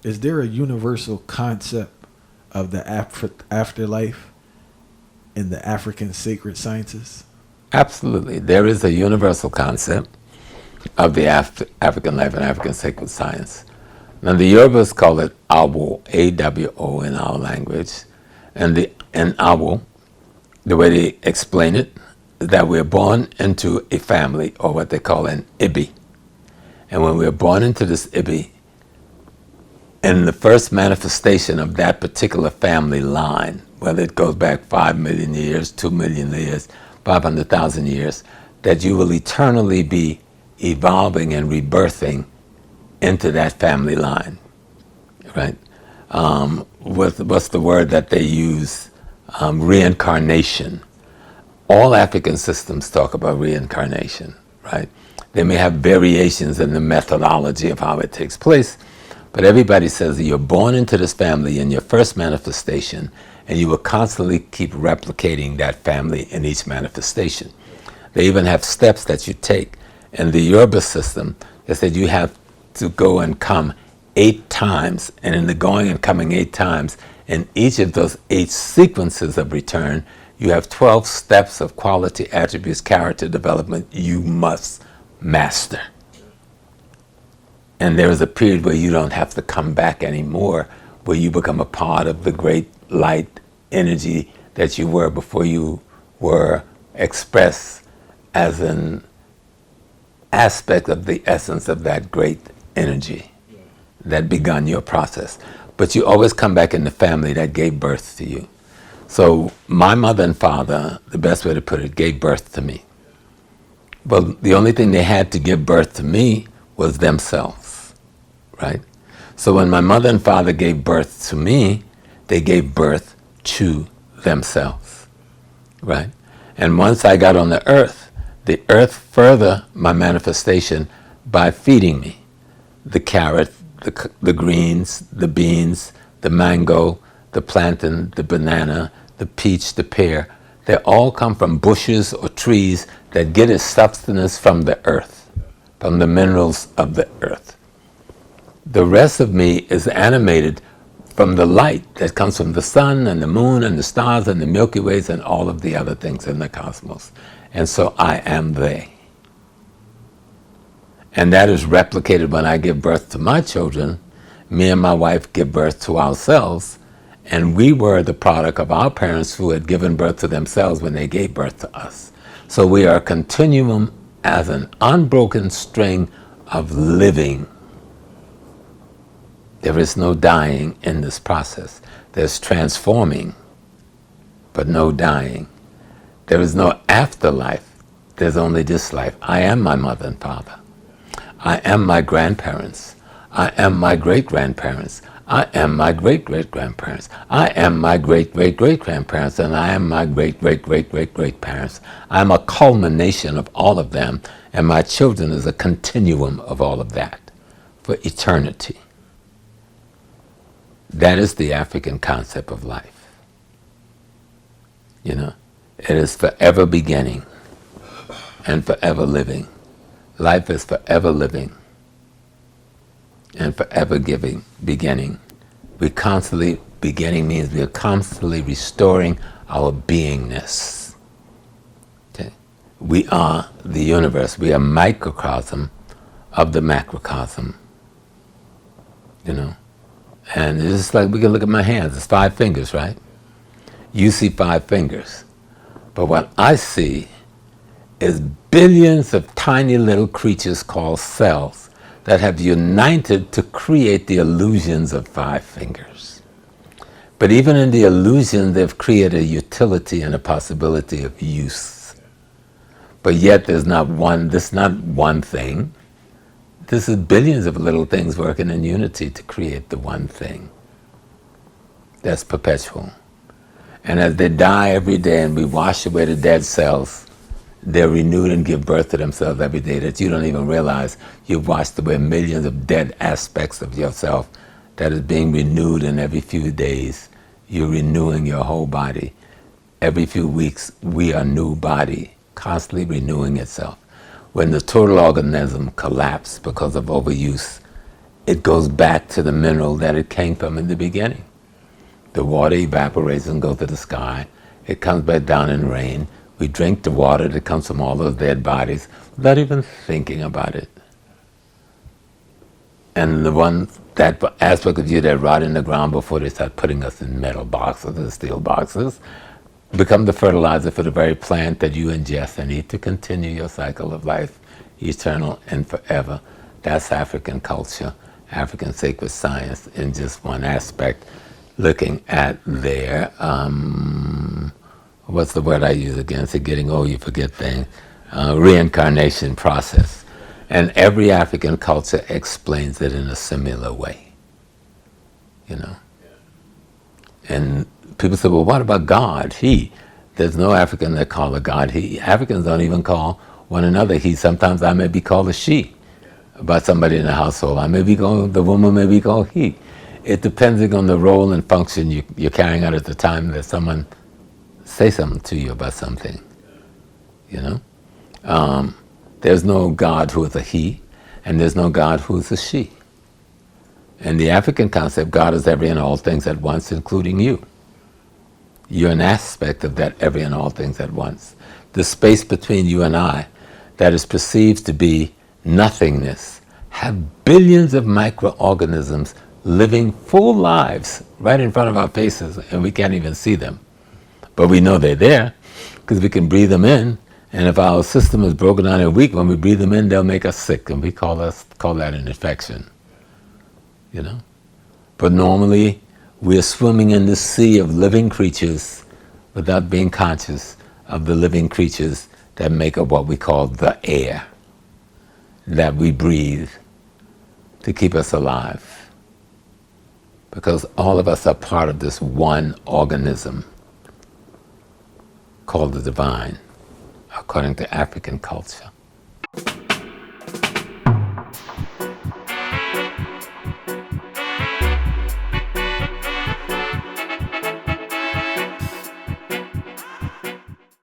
is there a universal concept of the afterlife in the African sacred sciences? Absolutely. There is a universal concept of the African life and African sacred science. Now the Yorubas call it Awo, A-W-O in our language. And in Awo, the way they explain it is that we're born into a family, or what they call an Ibi. And when we're born into this Ibi, in the first manifestation of that particular family line, whether it goes back 5 million years, 2 million years, 500,000 years, that you will eternally be evolving and rebirthing into that family line, right? What's the word that they use? Reincarnation. All African systems talk about reincarnation, right? They may have variations in the methodology of how it takes place, but everybody says that you're born into this family in your first manifestation, and you will constantly keep replicating that family in each manifestation. They even have steps that you take. In the Yoruba system, they said you have to go and come 8 times, and in the going and coming 8 times, in each of those 8 sequences of return, you have 12 steps of quality, attributes, character development you must master. And there is a period where you don't have to come back anymore, where you become a part of the great light energy that you were before you were expressed as an aspect of the essence of that great energy that begun your process. But you always come back in the family that gave birth to you. So my mother and father, the best way to put it, gave birth to me. But the only thing they had to give birth to me was themselves, right? So when my mother and father gave birth to me, they gave birth to themselves, right? And once I got on the earth furthered my manifestation by feeding me the carrot, the greens, the beans, the mango, the plantain, the banana, the peach, the pear. They all come from bushes or trees that get its sustenance from the earth, from the minerals of the earth. The rest of me is animated from the light that comes from the sun and the moon and the stars and the Milky Ways and all of the other things in the cosmos. And so I am they. And that is replicated when I give birth to my children. Me and my wife give birth to ourselves, and we were the product of our parents who had given birth to themselves when they gave birth to us. So we are a continuum as an unbroken string of living. There is no dying in this process. There's transforming, but no dying. There is no afterlife. There's only this life. I am my mother and father. I am my grandparents. I am my great-grandparents. I am my great-great-grandparents. I am my great-great-great-grandparents, and I am my great-great-great-great-great-parents. I'm a culmination of all of them, and my children is a continuum of all of that for eternity. That is the African concept of life. You know, it is forever beginning and forever living. Life is forever living and forever beginning. We constantly, beginning means we are constantly restoring our beingness. Okay? We are the universe. We are microcosm of the macrocosm. You know? And it's just like, we can look at my hands, it's 5 fingers, right? You see 5 fingers. But what I see is billions of tiny little creatures called cells that have united to create the illusions of 5 fingers. But even in the illusion, they've created a utility and a possibility of use. But yet this is not one thing. This is billions of little things working in unity to create the one thing. That's perpetual. And as they die every day and we wash away the dead cells, they're renewed and give birth to themselves every day that you don't even realize you've washed away millions of dead aspects of yourself that is being renewed in every few days. You're renewing your whole body. Every few weeks, we are new body, constantly renewing itself. When the total organism collapsed because of overuse it goes back to the mineral that it came from in the beginning. The water evaporates and goes to the sky. It comes back down in rain. We drink the water that comes from all those dead bodies without even thinking about it. And that aspect of you that rot in the ground before they start putting us in metal boxes and steel boxes become the fertilizer for the very plant that you ingest and eat to continue your cycle of life, eternal and forever. That's African culture, African sacred science in just one aspect, looking at their, what's the word I use again? It's getting old, you forget things. Reincarnation process. And every African culture explains it in a similar way, you know. And people say, well, what about God? He. There's no African that call a God he. Africans don't even call one another he. Sometimes I may be called a she by somebody in the household. The woman may be called he. It depends on the role and function you're carrying out at the time that someone say something to you about something, you know. There's no God who is a he, and there's no God who is a she. In the African concept, God is every and all things at once, including you. You're an aspect of that every and all things at once. The space between you and I that is perceived to be nothingness have billions of microorganisms living full lives right in front of our faces, and we can't even see them. But we know they're there because we can breathe them in. And if our system is broken down and weak, when we breathe them in, they'll make us sick, and we call that an infection, you know. But normally, we're swimming in the sea of living creatures without being conscious of the living creatures that make up what we call the air that we breathe to keep us alive. Because all of us are part of this one organism called the divine, according to African culture.